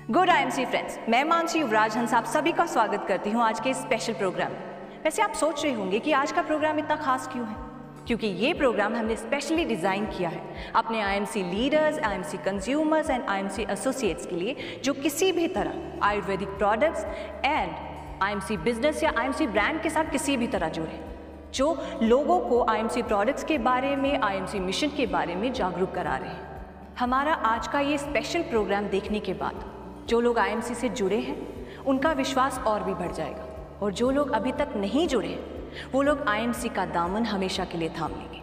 Good IMC friends, मैं मानसी युवराज हंस आप सभी का स्वागत करती हूँ आज के इस स्पेशल प्रोग्राम में। वैसे आप सोच रहे होंगे कि आज का प्रोग्राम इतना खास क्यों है, क्योंकि ये प्रोग्राम हमने स्पेशली डिज़ाइन किया है अपने IMC leaders, IMC consumers and IMC associates के लिए, जो किसी भी तरह Ayurvedic products and IMC business या आईएमसी ब्रांड के साथ किसी भी तरह जुड़े, जो लोगों को आईएमसी प्रोडक्ट्स के बारे में, आईएमसी मिशन के बारे में जागरूक करा रहे हैं। हमारा आज का ये स्पेशल प्रोग्राम देखने के बाद जो लोग आईएमसी से जुड़े हैं उनका विश्वास और भी बढ़ जाएगा, और जो लोग अभी तक नहीं जुड़े हैं वो लोग आईएमसी का दामन हमेशा के लिए थाम लेंगे।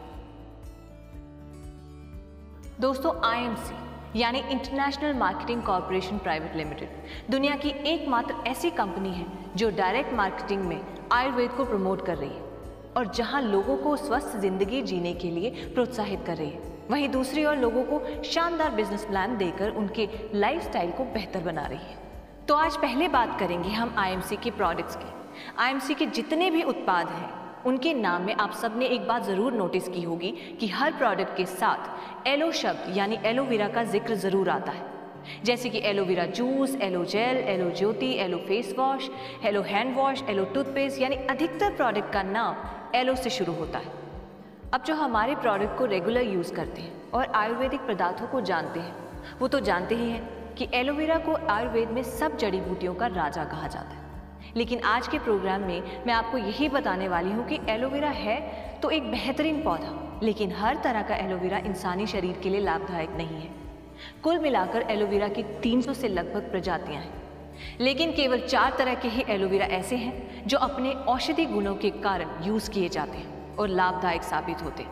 दोस्तों, आईएमसी यानी international marketing corporation private limited दुनिया की एकमात्र ऐसी कंपनी है जो डायरेक्ट मार्केटिंग में आयुर्वेद को प्रमोट कर रही है और जहां लोगों को स्वस्थ जिंदगी जीने के लिए प्रोत्साहित कर रही है, वहीं दूसरी ओर लोगों को शानदार बिजनेस प्लान देकर उनके लाइफस्टाइल को बेहतर बना रही है। तो आज पहले बात करेंगे हम आईएमसी के प्रोडक्ट्स की। आईएमसी के जितने भी उत्पाद हैं उनके नाम में आप सबने एक बात ज़रूर नोटिस की होगी कि हर प्रोडक्ट के साथ एलो शब्द यानी एलोवेरा का जिक्र ज़रूर आता है, जैसे कि aloe vera juice, aloe gel, aloe Jyoti, aloe face wash, aloe hand wash, aloe toothpaste, यानी अधिकतर प्रोडक्ट का नाम एलो से शुरू होता है। अब जो हमारे प्रोडक्ट को रेगुलर यूज़ करते हैं और आयुर्वेदिक पदार्थों को जानते हैं वो तो जानते ही हैं कि एलोवेरा को आयुर्वेद में सब जड़ी बूटियों का राजा कहा जाता है। लेकिन आज के प्रोग्राम में मैं आपको यही बताने वाली हूँ कि एलोवेरा है तो एक बेहतरीन पौधा, लेकिन हर तरह का एलोवेरा इंसानी शरीर के लिए लाभदायक नहीं है। कुल मिलाकर एलोवेरा की 300 से लगभग प्रजातियाँ हैं, लेकिन केवल 4 तरह के ही एलोवेरा ऐसे हैं जो अपने औषधि गुणों के कारण यूज़ किए जाते हैं और लाभदायक साबित होते।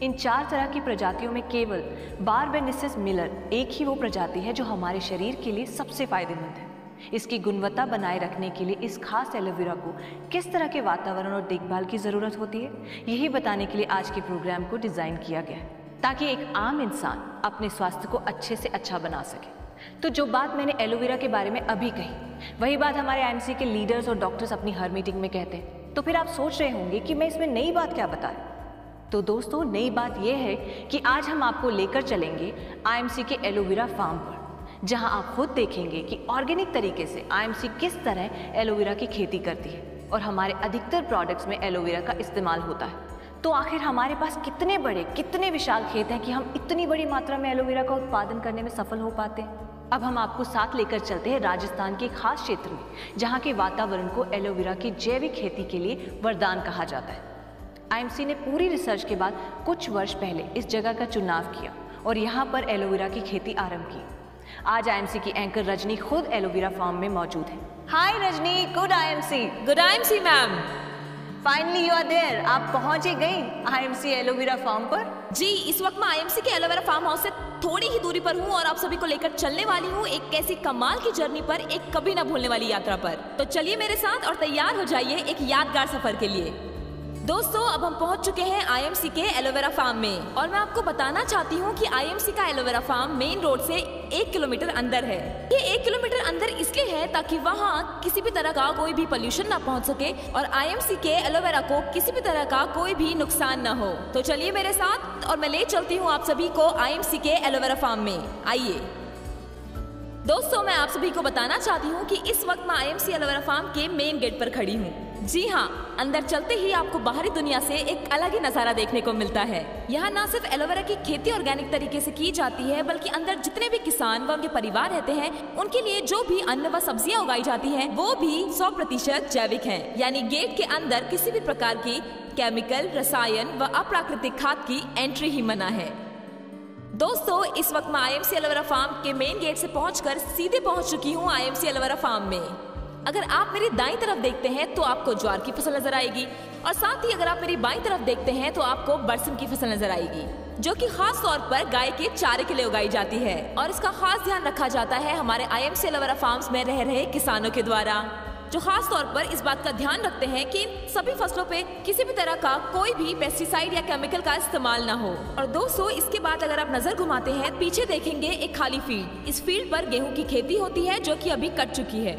इन 4 तरह की प्रजातियों में केवल बारबेनिसिस मिलर एक ही वो प्रजाति है जो हमारे शरीर के लिए सबसे फायदेमंद है। इसकी गुणवत्ता बनाए रखने के लिए इस खास एलोवेरा को किस तरह के वातावरण और देखभाल की ज़रूरत होती है, यही बताने के लिए आज के प्रोग्राम को डिज़ाइन किया गया है, ताकि एक आम इंसान अपने स्वास्थ्य को अच्छे से अच्छा बना सके। तो जो बात मैंने एलोवेरा के बारे में अभी कही, वही बात हमारे आईएमसी के लीडर्स और डॉक्टर्स अपनी हर मीटिंग में कहते हैं। तो फिर आप सोच रहे होंगे कि मैं इसमें नई बात क्या बताऊं। तो दोस्तों, नई बात यह है कि आज हम आपको लेकर चलेंगे आईएमसी के एलोवेरा फार्म पर, जहां आप खुद देखेंगे कि ऑर्गेनिक तरीके से आईएमसी किस तरह एलोवेरा की खेती करती है और हमारे अधिकतर प्रोडक्ट्स में एलोवेरा का इस्तेमाल होता है। तो आखिर हमारे पास कितने बड़े, कितने विशाल खेत हैं कि हम इतनी बड़ी मात्रा में एलोवेरा का उत्पादन करने में सफल हो पाते हैं। अब हम आपको साथ लेकर चलते हैं राजस्थान के खास क्षेत्र में, जहां के वातावरण को एलोवेरा की जैविक खेती के लिए वरदान कहा जाता है। आईएमसी ने पूरी रिसर्च के बाद कुछ वर्ष पहले इस जगह का चुनाव किया और यहां पर एलोवेरा की खेती आरंभ की। आज आईएमसी की एंकर रजनी खुद एलोवेरा फार्म में मौजूद है। Hi Rajni, good IMC. Good IMC ma'am. Finally you are there. आप पहुंच ही गई आईएमसी एलोवेरा फार्म पर। जी, इस वक्त मैं आईएमसी के एलोवेरा फार्म हाउस से थोड़ी ही दूरी पर हूँ और आप सभी को लेकर चलने वाली हूँ एक ऐसी कमाल की जर्नी पर, एक कभी ना भूलने वाली यात्रा पर। तो चलिए मेरे साथ और तैयार हो जाइए एक यादगार सफर के लिए। दोस्तों, अब हम पहुंच चुके हैं आईएमसी के एलोवेरा फार्म में और मैं आपको बताना चाहती हूं कि आईएमसी का एलोवेरा फार्म मेन रोड से 1 किलोमीटर अंदर है। ये 1 किलोमीटर अंदर इसलिए है ताकि वहां किसी भी तरह का कोई भी पोल्यूशन ना पहुंच सके और आईएमसी के एलोवेरा को किसी भी तरह का कोई भी नुकसान ना हो। तो चलिए मेरे साथ और मैं ले चलती हूँ आप सभी को आईएमसी के एलोवेरा फार्म में। आइए दोस्तों, मैं आप सभी को बताना चाहती हूँ कि इस वक्त मैं आईएमसी एलोवेरा फार्म के मेन गेट पर खड़ी हूँ। जी हाँ, अंदर चलते ही आपको बाहरी दुनिया से एक अलग ही नजारा देखने को मिलता है। यहाँ न सिर्फ एलोवेरा की खेती ऑर्गेनिक तरीके से की जाती है, बल्कि अंदर जितने भी किसान व उनके परिवार रहते हैं उनके लिए जो भी अन्न व सब्जियां उगाई जाती हैं वो भी 100% जैविक हैं। यानी गेट के अंदर किसी भी प्रकार की केमिकल, रसायन व अप्राकृतिक खाद की एंट्री ही मना है। दोस्तों, इस वक्त मैं आईएमसी एलोवेरा फार्म के मेन गेट से पहुंचकर सीधे पहुंच चुकी हूं आईएमसी एलोवेरा फार्म में। अगर आप मेरी दाईं तरफ देखते हैं तो आपको ज्वार की फसल नजर आएगी और साथ ही अगर आप मेरी बाईं तरफ देखते हैं तो आपको बरसिम की फसल नजर आएगी, जो कि खास तौर पर गाय के चारे के लिए उगाई जाती है और इसका खास ध्यान रखा जाता है हमारे आईएमसी एलोवेरा फार्म्स में रह रहे किसानों के द्वारा, जो खास तौर पर इस बात का ध्यान रखते हैं कि सभी फसलों पे किसी भी तरह का कोई भी पेस्टिसाइड या केमिकल का इस्तेमाल ना हो। और दोस्तों, इसके बाद अगर आप नजर घुमाते हैं पीछे देखेंगे एक खाली फील्ड। इस फील्ड पर गेहूं की खेती होती है जो कि अभी कट चुकी है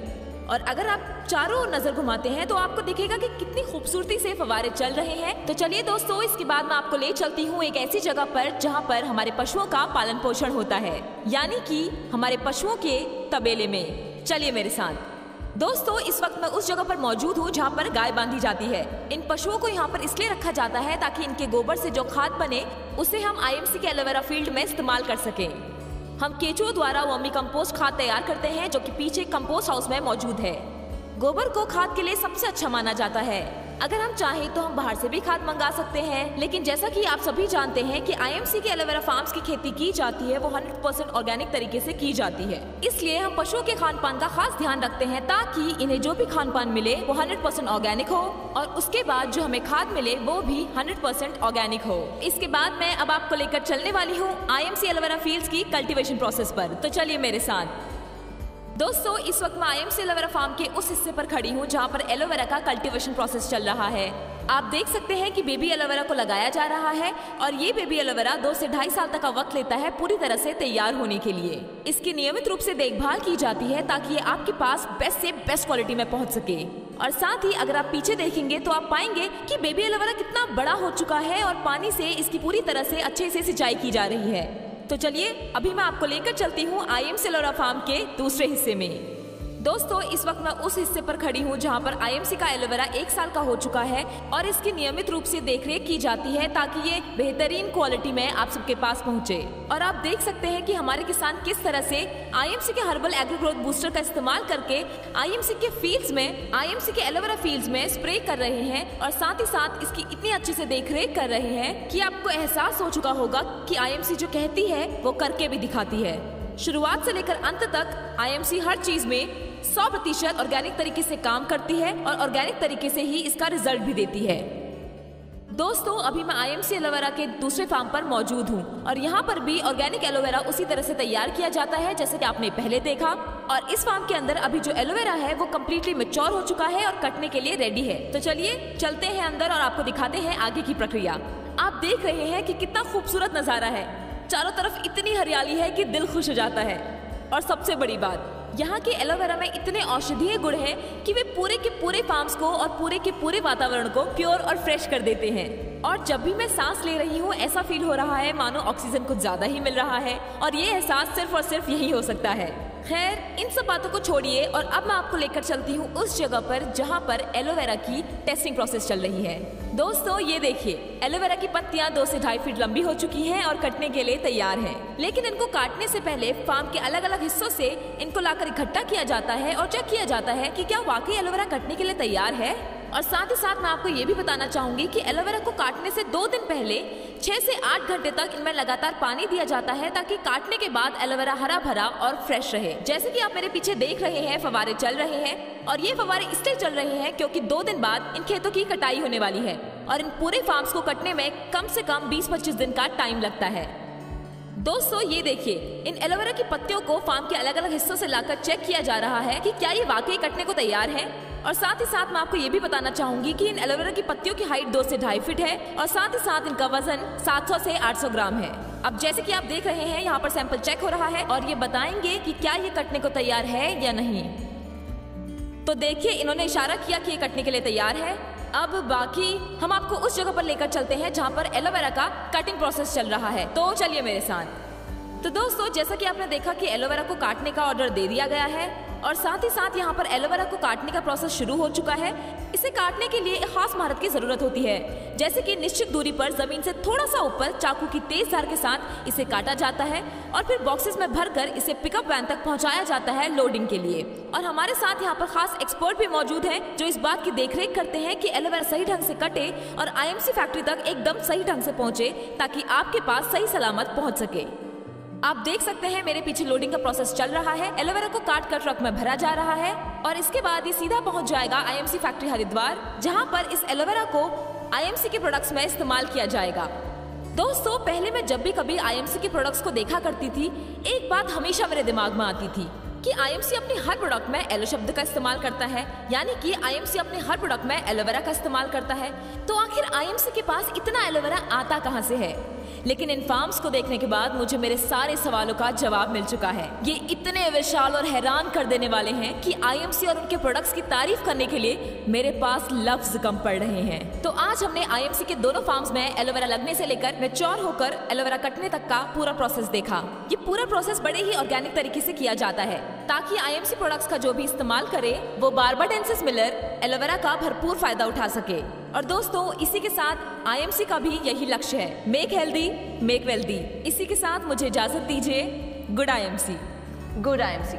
और अगर आप चारों ओर नजर घुमाते हैं तो आपको दिखेगा कि कितनी खूबसूरती से फव्वारे चल रहे हैं। तो चलिए दोस्तों, इसके बाद मैं आपको ले चलती हूँ एक ऐसी जगह पर जहाँ पर हमारे पशुओं का पालन पोषण होता है, यानी कि हमारे पशुओं के तबेले में। चलिए मेरे साथ। दोस्तों, इस वक्त मैं उस जगह पर मौजूद हूँ जहाँ पर गाय बांधी जाती है। इन पशुओं को यहाँ पर इसलिए रखा जाता है ताकि इनके गोबर से जो खाद बने उसे हम IMC के एलोवेरा फील्ड में इस्तेमाल कर सकें। हम केचुओं द्वारा वर्मी कंपोस्ट खाद तैयार करते हैं जो कि पीछे कंपोस्ट हाउस में मौजूद है। गोबर को खाद के लिए सबसे अच्छा माना जाता है। अगर हम चाहें तो हम बाहर से भी खाद मंगा सकते हैं, लेकिन जैसा कि आप सभी जानते हैं कि IMC के एलोवेरा फार्म्स की खेती की जाती है वो 100% ऑर्गेनिक तरीके से की जाती है। इसलिए हम पशुओं के खान पान का खास ध्यान रखते हैं ताकि इन्हें जो भी खान पान मिले वो 100% ऑर्गेनिक हो और उसके बाद जो हमें खाद मिले वो भी 100% ऑर्गेनिक हो। इसके बाद मैं अब आपको लेकर चलने वाली हूँ IMC एलोवेरा फील्ड्स की कल्टीवेशन प्रोसेस पर। तो चलिए मेरे साथ। दोस्तों, इस वक्त मैं IMC एलोवेरा फार्म के उस हिस्से पर खड़ी हूँ जहाँ पर एलोवेरा का कल्टीवेशन प्रोसेस चल रहा है। आप देख सकते हैं कि बेबी एलोवेरा को लगाया जा रहा है और ये बेबी एलोवेरा 2 से 2.5 साल तक का वक्त लेता है पूरी तरह से तैयार होने के लिए। इसकी नियमित रूप से देखभाल की जाती है ताकि ये आपके पास बेस्ट से बेस्ट क्वालिटी में पहुँच सके। और साथ ही अगर आप पीछे देखेंगे तो आप पाएंगे कि बेबी एलोवेरा कितना बड़ा हो चुका है और पानी से इसकी पूरी तरह से अच्छे से सिंचाई की जा रही है। तो चलिए अभी मैं आपको लेकर चलती हूँ IMC एलोवेरा फार्म के दूसरे हिस्से में। दोस्तों, इस वक्त मैं उस हिस्से पर खड़ी हूँ जहाँ पर IMC का एलोवेरा 1 साल का हो चुका है और इसकी नियमित रूप से देखरेख की जाती है ताकि ये बेहतरीन क्वालिटी में आप सबके पास पहुँचे। और आप देख सकते हैं कि हमारे किसान किस तरह से IMC के हर्बल एग्रो ग्रोथ बूस्टर का इस्तेमाल करके IMC के फील्ड्स में, IMC के एलोवेरा फील्ड्स में स्प्रे कर रहे हैं और साथ ही साथ इसकी इतनी अच्छे से देखरेख कर रहे हैं कि आपको एहसास हो चुका होगा कि IMC जो कहती है वो करके भी दिखाती है। शुरुआत से लेकर अंत तक IMC हर चीज में 100% ऑर्गेनिक तरीके से काम करती है और ऑर्गेनिक तरीके से ही इसका रिजल्ट भी देती है। दोस्तों, अभी मैं IMC एलोवेरा के दूसरे फार्म पर मौजूद हूँ और यहाँ पर भी ऑर्गेनिक एलोवेरा उसी तरह से तैयार किया जाता है जैसे कि आपने पहले देखा। और इस फार्म के अंदर अभी जो एलोवेरा है वो कम्प्लीटली मैच्योर हो चुका है और कटने के लिए रेडी है। तो चलिए चलते हैं अंदर और आपको दिखाते हैं आगे की प्रक्रिया। आप देख रहे हैं कि कितना खूबसूरत नजारा है। चारों तरफ इतनी हरियाली है कि दिल खुश हो जाता है। और सबसे बड़ी बात, यहाँ के एलोवेरा में इतने औषधीय गुण हैं कि वे पूरे के पूरे फार्म्स को और पूरे के पूरे वातावरण को प्योर और फ्रेश कर देते हैं। और जब भी मैं सांस ले रही हूँ ऐसा फील हो रहा है मानो ऑक्सीजन कुछ ज्यादा ही मिल रहा है और ये एहसास सिर्फ और सिर्फ यही हो सकता है। खैर, इन सब बातों को छोड़िए और अब मैं आपको लेकर चलती हूँ उस जगह पर जहाँ पर एलोवेरा की टेस्टिंग प्रोसेस चल रही है। दोस्तों, ये देखिए, एलोवेरा की पत्तियां 2 से 2.5 फीट लंबी हो चुकी हैं और कटने के लिए तैयार हैं। लेकिन इनको काटने से पहले फार्म के अलग अलग हिस्सों से इनको लाकर इकट्ठा किया जाता है और चेक किया जाता है कि क्या वाकई एलोवेरा कटने के लिए तैयार है। और साथ ही साथ मैं आपको ये भी बताना चाहूंगी कि एलोवेरा को काटने से 2 दिन पहले 6 से 8 घंटे तक इनमें लगातार पानी दिया जाता है ताकि काटने के बाद एलोवेरा हरा भरा और फ्रेश रहे। जैसे कि आप मेरे पीछे देख रहे हैं, फव्वारे चल रहे हैं और ये फव्वारे इसलिए चल रहे हैं क्योंकि 2 दिन बाद इन खेतों की कटाई होने वाली है और इन पूरे फार्म्स को कटने में कम से कम 20-25 दिन का टाइम लगता है। दोस्तों, ये देखिए, इन एलोवेरा की पत्तियों को फार्म के अलग अलग हिस्सों से लाकर चेक किया जा रहा है कि क्या ये वाकई कटने को तैयार है। और साथ ही साथ मैं आपको ये भी बताना चाहूंगी कि इन एलोवेरा की पत्तियों की हाइट 2 से 2.5 फीट है और साथ ही साथ इनका वजन 700 से 800 ग्राम है। अब जैसे कि आप देख रहे हैं, यहाँ पर सैंपल चेक हो रहा है और ये बताएंगे कि क्या ये कटने को तैयार है या नहीं। तो देखिए, इन्होंने इशारा किया कि ये कटने के लिए तैयार है। अब बाकी हम आपको उस जगह पर लेकर चलते हैं जहाँ पर एलोवेरा का कटिंग प्रोसेस चल रहा है। तो चलिए मेरे साथ। तो दोस्तों, जैसा कि आपने देखा कि एलोवेरा को काटने का ऑर्डर दे दिया गया है और साथ ही साथ यहाँ पर एलोवेरा को काटने का प्रोसेस शुरू हो चुका है। इसे काटने के लिए एक खास महारत की जरूरत होती है, जैसे कि निश्चित दूरी पर जमीन से थोड़ा सा ऊपर चाकू की तेज धार के साथ इसे काटा जाता है और फिर बॉक्सेस में भरकर इसे पिकअप वैन तक पहुँचाया जाता है लोडिंग के लिए। और हमारे साथ यहाँ पर खास एक्सपर्ट भी मौजूद हैं जो इस बात की देखरेख करते हैं कि एलोवेरा सही ढंग से कटे और IMC फैक्ट्री तक एकदम सही ढंग से पहुँचे ताकि आपके पास सही सलामत पहुँच सके। आप देख सकते हैं मेरे पीछे लोडिंग का प्रोसेस चल रहा है। एलोवेरा को काट कर ट्रक में भरा जा रहा है और इसके बाद ये सीधा पहुंच जाएगा IMC फैक्ट्री हरिद्वार, जहां पर इस एलोवेरा को IMC के प्रोडक्ट्स में इस्तेमाल किया जाएगा। दोस्तों, पहले मैं जब भी कभी IMC के प्रोडक्ट्स को देखा करती थी, एक बात हमेशा मेरे दिमाग में आती थी कि आईएमसी अपने हर प्रोडक्ट में एलो शब्द का इस्तेमाल करता है, यानी कि आईएमसी अपने हर प्रोडक्ट में एलोवेरा का इस्तेमाल करता है। तो आखिर आईएमसी के पास इतना एलोवेरा आता कहां से है? लेकिन इन फार्म्स को देखने के बाद मुझे मेरे सारे सवालों का जवाब मिल चुका है। ये इतने विशाल और हैरान कर देने वाले हैं कि आईएमसी और उनके प्रोडक्ट्स की तारीफ करने के लिए मेरे पास लफ्ज कम पड़ रहे हैं। तो आज हमने आईएमसी के दोनों फार्म्स में एलोवेरा लगने से लेकर मैच्योर होकर एलोवेरा कटने तक का पूरा प्रोसेस देखा। ये पूरा प्रोसेस बड़े ही ऑर्गेनिक तरीके से किया जाता है ताकि आईएमसी प्रोडक्ट्स का जो भी इस्तेमाल करे वो बारबाडेंसिस मिलर एलोवेरा का भरपूर फायदा उठा सके। और दोस्तों, इसी के साथ आईएमसी का भी यही लक्ष्य है, मेक हेल्दी मेक वेल्दी। इसी के साथ मुझे इजाजत दीजिए। Good IMC. Good IMC.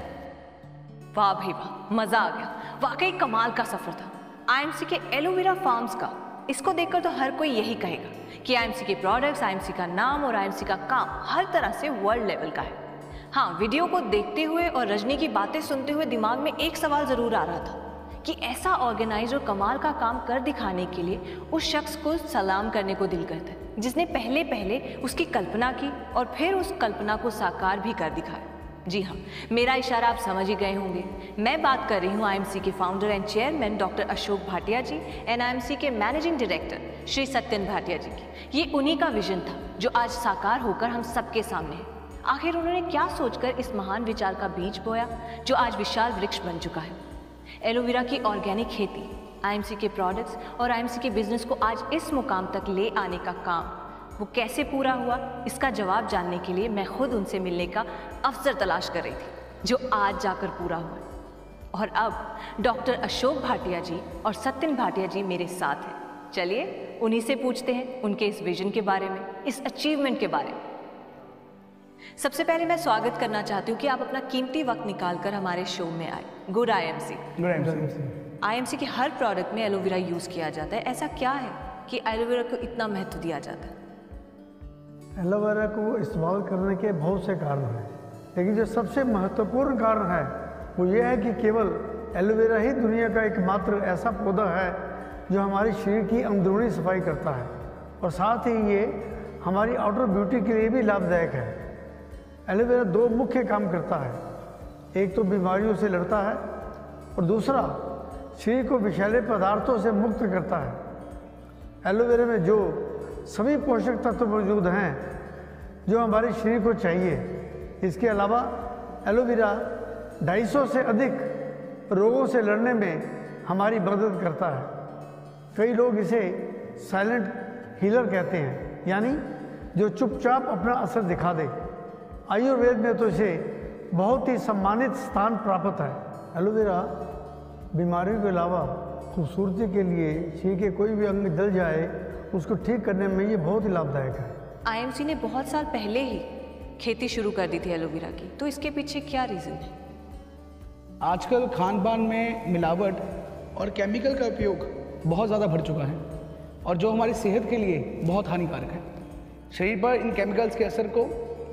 वाह भाई वाह, मजा आ गया। वाकई कमाल का सफर था आईएमसी के एलोवेरा फार्म्स का। इसको देखकर तो हर कोई यही कहेगा कि आईएमसी के प्रोडक्ट्स, आईएमसी का नाम और आईएमसी का काम हर तरह से वर्ल्ड लेवल का है। हाँ, वीडियो को देखते हुए और रजनी की बातें सुनते हुए दिमाग में एक सवाल जरूर आ रहा था कि ऐसा ऑर्गेनाइज और कमाल का काम कर दिखाने के लिए उस शख्स को सलाम करने को दिल करता है जिसने पहले पहले उसकी कल्पना की और फिर उस कल्पना को साकार भी कर दिखाया। जी हाँ, मेरा इशारा आप समझ ही गए होंगे। मैं बात कर रही हूँ आईएमसी के founder and chairman doctor Ashok Bhatia ji and IMC के मैनेजिंग डायरेक्टर श्री सत्यन भाटिया जी की। ये उन्हीं का विजन था जो आज साकार होकर हम सबके सामने है। आखिर उन्होंने क्या सोचकर इस महान विचार का बीज बोया जो आज विशाल वृक्ष बन चुका है। एलोवेरा की ऑर्गेनिक खेती, आईएमसी के प्रोडक्ट्स और आईएमसी के बिजनेस को आज इस मुकाम तक ले आने का काम वो कैसे पूरा हुआ, इसका जवाब जानने के लिए मैं खुद उनसे मिलने का अवसर तलाश कर रही थी जो आज जाकर पूरा हुआ। और अब डॉक्टर अशोक भाटिया जी और सत्यन भाटिया जी मेरे साथ हैं। चलिए उन्हीं से पूछते हैं उनके इस विजन के बारे में, इस अचीवमेंट के बारे में। सबसे पहले मैं स्वागत करना चाहती हूँ कि आप अपना कीमती वक्त निकालकर हमारे शो में आए। Good IMC. Good IMC. IMC के हर प्रोडक्ट में एलोवेरा यूज किया जाता है। ऐसा क्या है कि एलोवेरा को इतना महत्व दिया जाता है? एलोवेरा को इस्तेमाल करने के बहुत से कारण हैं, लेकिन जो सबसे महत्वपूर्ण कारण है वो ये है कि केवल एलोवेरा ही दुनिया का एकमात्र ऐसा पौधा है जो हमारे शरीर की अंदरूनी सफाई करता है और साथ ही ये हमारी आउटर ब्यूटी के लिए भी लाभदायक है। एलोवेरा दो मुख्य काम करता है, एक तो बीमारियों से लड़ता है और दूसरा शरीर को विषैले पदार्थों से मुक्त करता है। एलोवेरा में जो सभी पोषक तत्व मौजूद हैं जो हमारे शरीर को चाहिए। इसके अलावा एलोवेरा 250 से अधिक रोगों से लड़ने में हमारी मदद करता है। कई लोग इसे साइलेंट हीलर कहते हैं, यानी जो चुपचाप अपना असर दिखा दे। आयुर्वेद में तो इसे बहुत ही सम्मानित स्थान प्राप्त है। एलोवेरा बीमारियों के अलावा खूबसूरती के लिए शरीर के कोई भी अंग जल जाए उसको ठीक करने में ये बहुत ही लाभदायक है। आईएमसी ने बहुत साल पहले ही खेती शुरू कर दी थी एलोवेरा की, तो इसके पीछे क्या रीज़न है? आजकल खान पान में मिलावट और केमिकल का उपयोग बहुत ज़्यादा बढ़ चुका है और जो हमारी सेहत के लिए बहुत हानिकारक है। शरीर पर इन केमिकल्स के असर को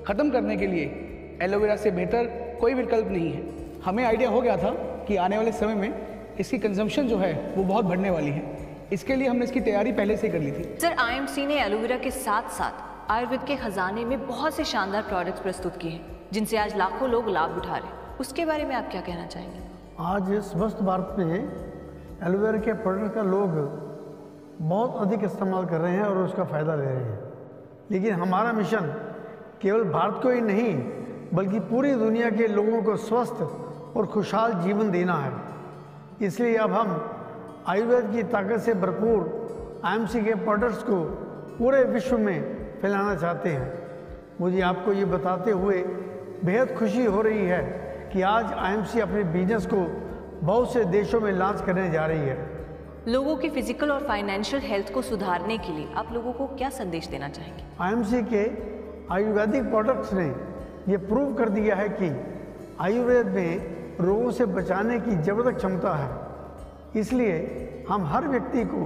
ख़त्म करने के लिए एलोवेरा से बेहतर कोई विकल्प नहीं है। हमें आइडिया हो गया था कि आने वाले समय में इसकी कंजम्पशन जो है वो बहुत बढ़ने वाली है। इसके लिए हमने इसकी तैयारी पहले से कर ली थी। सर, आईएमसी ने एलोवेरा के साथ साथ आयुर्वेद के खजाने में बहुत से शानदार प्रोडक्ट्स प्रस्तुत किए हैं जिनसे आज लाखों लोग लाभ उठा रहे हैं। उसके बारे में आप क्या कहना चाहेंगे? आज समस्त भारत में एलोवेरा के प्रोडक्ट का लोग बहुत अधिक इस्तेमाल कर रहे हैं और उसका फ़ायदा ले रहे हैं, लेकिन हमारा मिशन केवल भारत को ही नहीं बल्कि पूरी दुनिया के लोगों को स्वस्थ और खुशहाल जीवन देना है। इसलिए अब हम आयुर्वेद की ताकत से भरपूर आईएमसी के प्रोडक्ट्स को पूरे विश्व में फैलाना चाहते हैं। मुझे आपको ये बताते हुए बेहद खुशी हो रही है कि आज आईएमसी अपने बिजनेस को बहुत से देशों में लॉन्च करने जा रही है। लोगों की फिजिकल और फाइनेंशियल हेल्थ को सुधारने के लिए आप लोगों को क्या संदेश देना चाहेंगे? आईएमसी के आयुर्वेदिक प्रोडक्ट्स ने ये प्रूव कर दिया है कि आयुर्वेद में रोगों से बचाने की ज़बरदस्त क्षमता है। इसलिए हम हर व्यक्ति को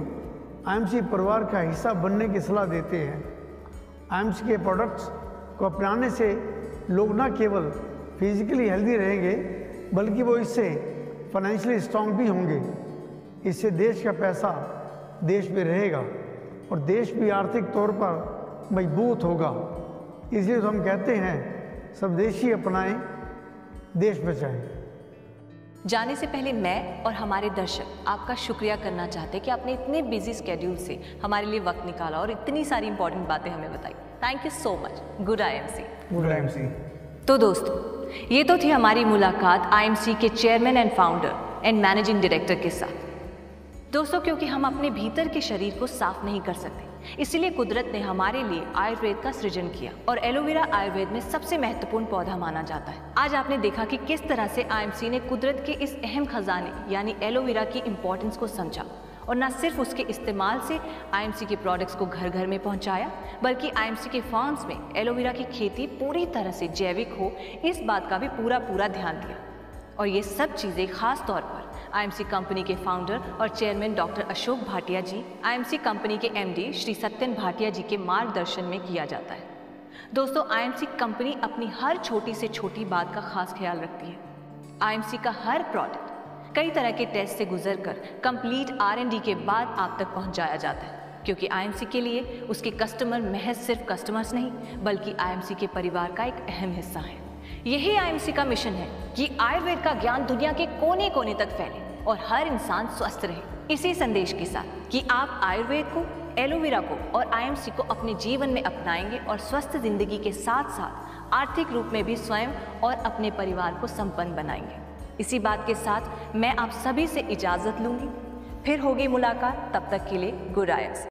आईएमसी परिवार का हिस्सा बनने की सलाह देते हैं। आईएमसी के प्रोडक्ट्स को अपनाने से लोग न केवल फिजिकली हेल्दी रहेंगे बल्कि वो इससे फाइनेंशियली स्ट्रांग भी होंगे। इससे देश का पैसा देश में रहेगा और देश भी आर्थिक तौर पर मजबूत होगा। इसलिए तो हम कहते हैं स्वदेशी अपनाएं, देश बचाएं। जाने से पहले मैं और हमारे दर्शक आपका शुक्रिया करना चाहते हैं कि आपने इतने बिजी स्केड्यूल से हमारे लिए वक्त निकाला और इतनी सारी इंपॉर्टेंट बातें हमें बताई। Thank you so much. Good IMC। Good IMC। तो दोस्तों, ये तो थी हमारी मुलाकात IMC के chairman and founder and managing director के साथ। दोस्तों, क्योंकि हम अपने भीतर के शरीर को साफ नहीं कर सकते, इसीलिए कुदरत ने हमारे लिए आयुर्वेद का सृजन किया और एलोवेरा आयुर्वेद में सबसे महत्वपूर्ण पौधा माना जाता है। आज आपने देखा कि किस तरह से IMC ने कुदरत के इस अहम खजाने यानी एलोवेरा की इम्पोर्टेंस को समझा और न सिर्फ उसके इस्तेमाल से IMC के प्रोडक्ट्स को घर घर में पहुंचाया, बल्कि IMC के फार्म्स में एलोवेरा की खेती पूरी तरह से जैविक हो, इस बात का भी पूरा ध्यान दिया। और ये सब चीज़ें खास तौर पर IMC कंपनी के फाउंडर और चेयरमैन डॉक्टर अशोक भाटिया जी, IMC कंपनी के MD श्री सत्यन भाटिया जी के मार्गदर्शन में किया जाता है। दोस्तों, IMC कंपनी अपनी हर छोटी से छोटी बात का खास ख्याल रखती है। IMC का हर प्रोडक्ट कई तरह के टेस्ट से गुजरकर कंप्लीट R&D के बाद आप तक पहुंचाया जाता है, क्योंकि IMC के लिए उसके कस्टमर महज सिर्फ कस्टमर्स नहीं, बल्कि IMC के परिवार का एक अहम हिस्सा है। यही IMC का मिशन है कि आयुर्वेद का ज्ञान दुनिया के कोने कोने तक फैले और हर इंसान स्वस्थ रहे। इसी संदेश के साथ कि आप आयुर्वेद को, एलोवेरा को और IMC को अपने जीवन में अपनाएंगे और स्वस्थ जिंदगी के साथ साथ आर्थिक रूप में भी स्वयं और अपने परिवार को संपन्न बनाएंगे। इसी बात के साथ मैं आप सभी से इजाजत लूंगी। फिर होगी मुलाकात, तब तक के लिए गुड IMC।